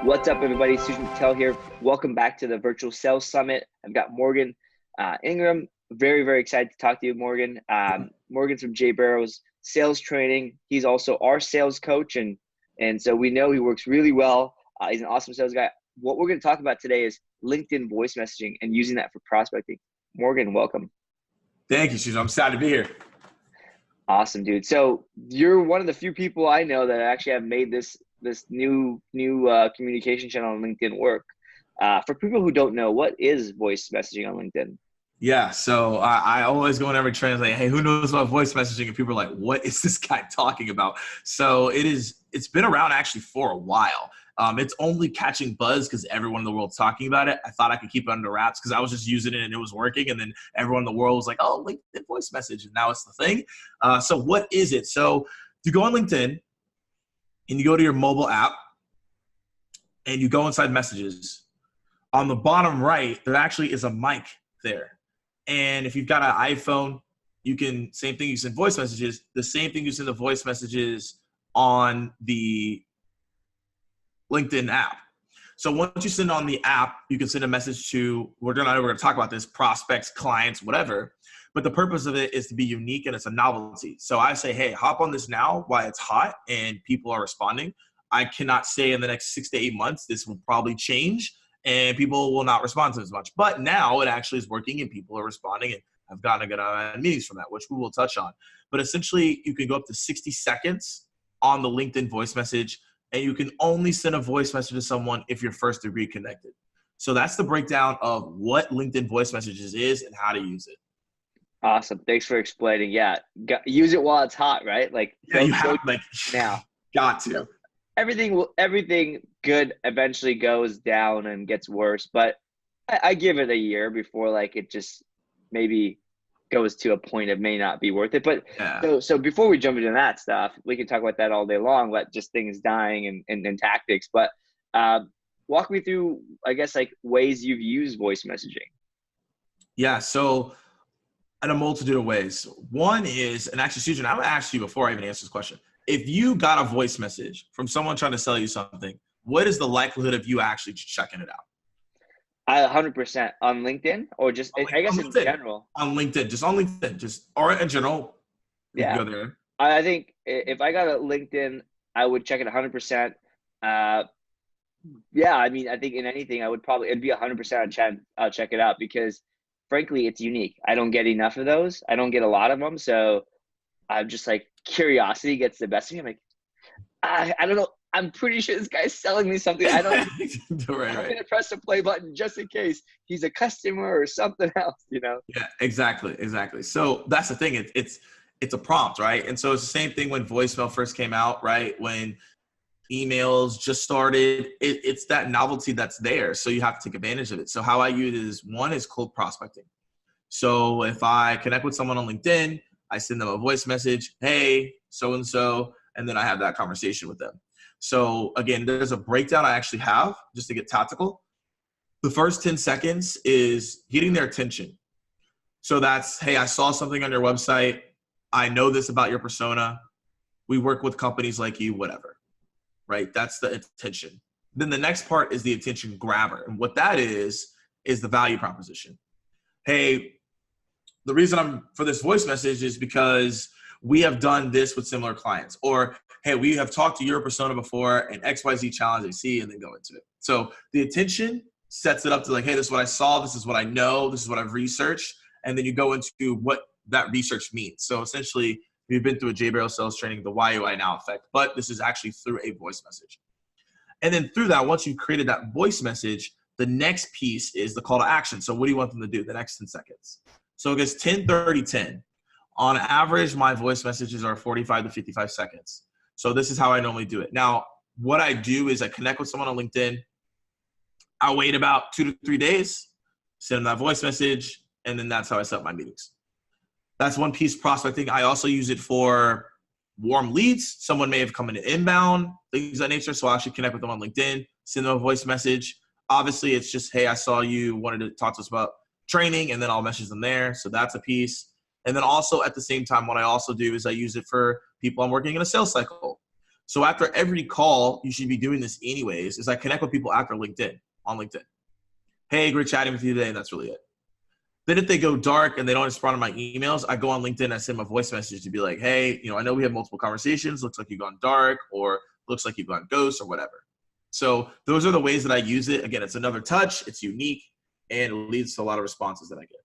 What's up, everybody? Susan Patel here. Welcome back to the Virtual Sales Summit. I've got Morgan Ingram. Very, very excited to talk to you, Morgan. Morgan's from Jay Barrow's sales training. He's also our sales coach, and so we know he works really well. He's an awesome sales guy. What we're going to talk about today is LinkedIn voice messaging and using that for prospecting. Morgan, welcome. Thank you, Susan. I'm excited to be here. Awesome, dude. So you're one of the few people I know that actually have made this new communication channel on LinkedIn work. For people who don't know, what is voice messaging on LinkedIn? Yeah, so I always go in every training like, hey, who knows about voice messaging? And people are like, what is this guy talking about? So it's been around actually for a while. It's only catching buzz because everyone in the world's talking about it. I thought I could keep it under wraps because I was just using it and it was working. And then everyone in the world was like, oh, LinkedIn voice message. And now it's the thing. So what is it? So you go on LinkedIn and you go to your mobile app and you go inside messages. On the bottom right, there actually is a mic there. And if you've got an iPhone, you can, same thing, you send voice messages. The same thing you send the voice messages on the LinkedIn app. So once you send on the app, you can send a message to, we're going to talk about this, prospects, clients, whatever. But the purpose of it is to be unique and it's a novelty. So I say, hey, hop on this now while it's hot and people are responding. I cannot say in the next 6 to 8 months, this will probably change and people will not respond to as much. But now it actually is working and people are responding, and I've gotten a good amount of meetings from that, which we will touch on. But essentially, you can go up to 60 seconds on the LinkedIn voice message, and you can only send a voice message to someone if you're first degree connected. So that's the breakdown of what LinkedIn voice messages is and how to use it. Awesome. Thanks for explaining. Yeah. Use it while it's hot, right? Like, yeah, you have now. Got to. Everything good eventually goes down and gets worse, but I give it a year before like it just maybe goes to a point it may not be worth it. But yeah. So before we jump into that stuff, we can talk about that all day long, but just things dying and tactics. But walk me through, I guess, like ways you've used voice messaging. Yeah, so in a multitude of ways. One is, and actually, Susan, I'm going to ask you before I even answer this question. If you got a voice message from someone trying to sell you something, what is the likelihood of you actually checking it out? 100% on LinkedIn, or just I guess in general. On LinkedIn, or in general. Yeah, go there. I think if I got a LinkedIn, I would check it 100%. Yeah, I mean, I think in anything, it'd be 100% I'll check it out because, frankly, it's unique. I don't get enough of those. I don't get a lot of them, so I'm just like, curiosity gets the best of me. I'm like, I don't know. I'm pretty sure this guy's selling me something. I'm going to press the play button just in case he's a customer or something else, you know? Yeah, exactly. So that's the thing. It's a prompt, right? And so it's the same thing when voicemail first came out, right? When emails just started, it's that novelty that's there. So you have to take advantage of it. So how I use it is, one is cold prospecting. So if I connect with someone on LinkedIn, I send them a voice message, hey, so-and-so, and then I have that conversation with them. So again, there's a breakdown I actually have just to get tactical. The first 10 seconds is getting their attention. So that's, hey, I saw something on your website. I know this about your persona. We work with companies like you, whatever, right? That's the attention. Then the next part is the attention grabber. And what that is the value proposition. Hey, the reason I'm for this voice message is because we have done this with similar clients, or, hey, we have talked to your persona before and XYZ challenge they see, and then go into it. So the attention sets it up to like, hey, this is what I saw. This is what I know. This is what I've researched. And then you go into what that research means. So essentially, we've been through a Jay Barrow sales training, the why you I now effect, but this is actually through a voice message. And then through that, once you've created that voice message, the next piece is the call to action. So what do you want them to do the next 10 seconds? So it goes 10, 30, 10. On average, my voice messages are 45 to 55 seconds. So this is how I normally do it. Now, what I do is I connect with someone on LinkedIn. I wait about 2 to 3 days, send them that voice message, and then that's how I set up my meetings. That's one piece prospecting. I also use it for warm leads. Someone may have come in inbound, things of that nature. So I actually connect with them on LinkedIn, send them a voice message. Obviously, it's just, hey, I saw you wanted to talk to us about training, and then I'll message them there. So that's a piece. And then also at the same time, what I also do is I use it for people I'm working in a sales cycle. So after every call, you should be doing this anyways, is I connect with people after LinkedIn, on LinkedIn. Hey, great chatting with you today. And that's really it. Then if they go dark and they don't respond to my emails, I go on LinkedIn and I send them a voice message to be like, hey, I know we have multiple conversations. Looks like you've gone dark, or looks like you've gone ghost, or whatever. So those are the ways that I use it. Again, it's another touch. It's unique, and it leads to a lot of responses that I get.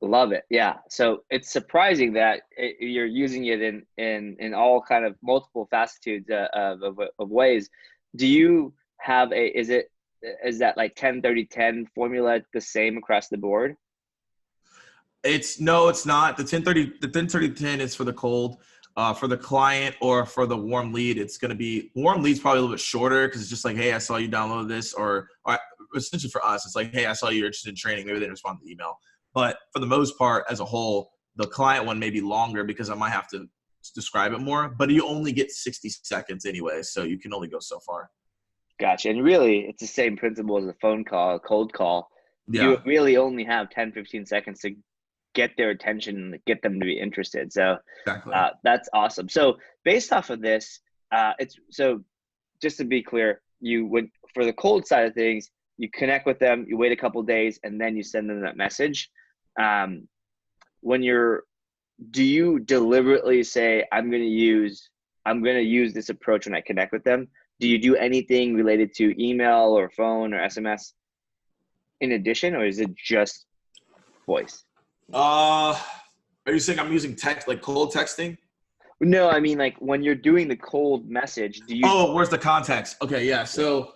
Love it. Yeah. So it's surprising that you're using it in all kind of multiple facets of ways. Do you have is that like 10-30-10 formula the same across the board? No, it's not. The 10-30-10 is for the cold. For the client or for the warm lead, it's going to be warm lead's probably a little bit shorter because it's just like, hey, I saw you download this, or essentially for us, it's like, hey, I saw you're interested in training. Maybe they didn't respond to the email. But for the most part, as a whole, the client one may be longer because I might have to describe it more. But you only get 60 seconds anyway, so you can only go so far. Gotcha. And really, it's the same principle as a phone call, a cold call. Yeah. You really only have 10-15 seconds to get their attention and get them to be interested. So Exactly. That's awesome. So based off of this, so just to be clear, you would, for the cold side of things, you connect with them, you wait a couple of days, and then you send them that message. Do you deliberately say, I'm going to use this approach when I connect with them? Do you do anything related to email or phone or SMS in addition, or is it just voice? Are you saying I'm using text, like cold texting? No, I mean, like when you're doing the cold message, do you? Oh, where's the context? Okay, yeah. So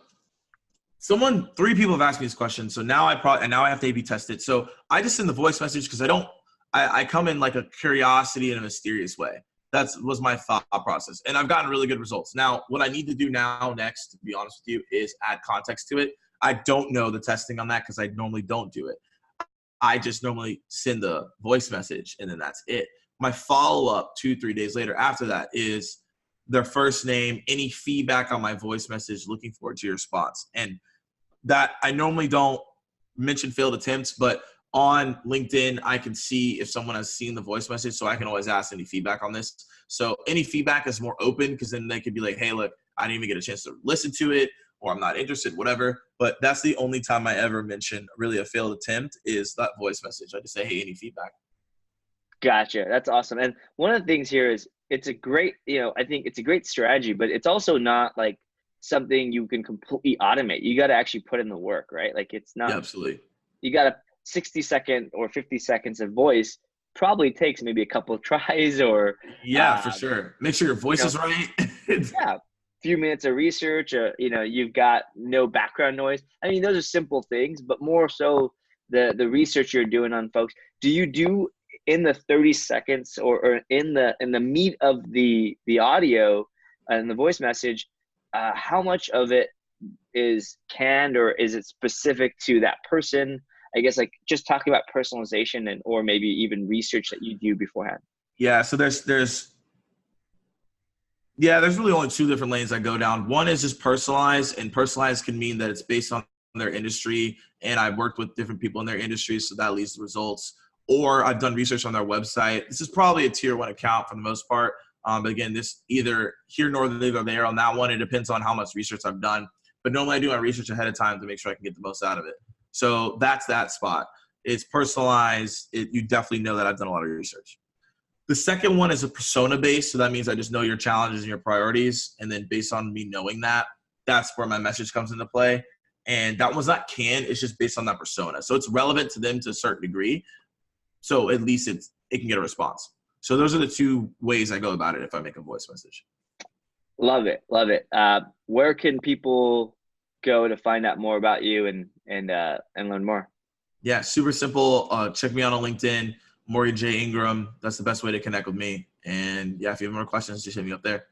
3 people have asked me this question. So now I have to A/B test it. So I just send the voice message because I come in like a curiosity in a mysterious way. That was my thought process. And I've gotten really good results. Now, what I need to do next, to be honest with you, is add context to it. I don't know the testing on that because I normally don't do it. I just normally send the voice message and then that's it. My follow-up 2-3 days later after that is their first name, any feedback on my voice message, looking forward to your response. And that I normally don't mention failed attempts, but on LinkedIn, I can see if someone has seen the voice message, so I can always ask any feedback on this. So any feedback is more open because then they could be like, hey, look, I didn't even get a chance to listen to it, or I'm not interested, whatever. But that's the only time I ever mention really a failed attempt is that voice message. I just say, hey, any feedback. Gotcha. That's awesome. And one of the things here is it's a great, I think it's a great strategy, but it's also not like something you can completely automate. You got to actually put in the work, right? Like it's not, Yeah, absolutely. You got a 60-second or 50 seconds of voice probably takes maybe a couple of tries or. Yeah, for sure. Make sure your voice is right. Yeah. Few minutes of research, you've got no background noise. I mean, those are simple things, but more so the research you're doing on folks. Do you do in the 30 seconds or in the meat of the audio and the voice message, how much of it is canned or is it specific to that person? I guess like just talking about personalization or maybe even research that you do beforehand. Yeah. So there's really only 2 different lanes I go down. One is just personalized, and personalized can mean that it's based on their industry, and I've worked with different people in their industry, so that leads to results. Or I've done research on their website. This is probably a tier 1 account for the most part. But again, this either here nor there on that one. It depends on how much research I've done. But normally I do my research ahead of time to make sure I can get the most out of it. So that's that spot. It's personalized. You definitely know that I've done a lot of research. The second one is a persona based. So that means I just know your challenges and your priorities. And then based on me knowing that, that's where my message comes into play. And that one's not canned. It's just based on that persona. So it's relevant to them to a certain degree. So at least it can get a response. So those are the 2 ways I go about it if I make a voice message. Love it. Love it. Where can people go to find out more about you and learn more? Yeah, super simple. Check me out on LinkedIn, Morgan J. Ingram. That's the best way to connect with me. And yeah, if you have more questions, just hit me up there.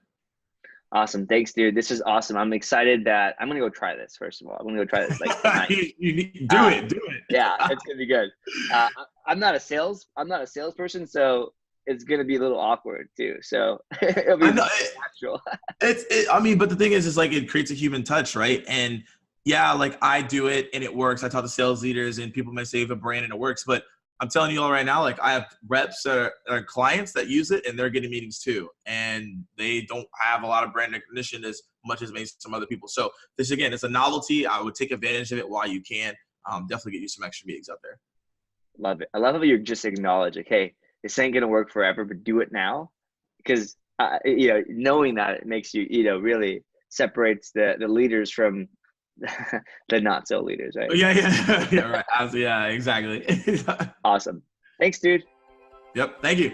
Awesome. Thanks, dude. This is awesome. I'm excited that I'm going to go try this. First of all, I'm going to go try this. Like tonight. Do it. Yeah, it's going to be good. I'm not a salesperson, so it's going to be a little awkward too. So it'll be natural. But the thing is like it creates a human touch, right? And yeah, like I do it and it works. I talk to sales leaders and people may say you have a brand and it works, but I'm telling you all right now, like I have reps or clients that use it and they're getting meetings too. And they don't have a lot of brand recognition as much as maybe some other people. So this, again, it's a novelty. I would take advantage of it while you can. Definitely get you some extra meetings out there. Love it. I love how you're just acknowledge, like, hey, this ain't gonna work forever, but do it now, because knowing that it makes you, really separates the leaders from the not so leaders, right? Yeah, yeah, yeah, right. Yeah, exactly. Awesome. Thanks, dude. Yep. Thank you.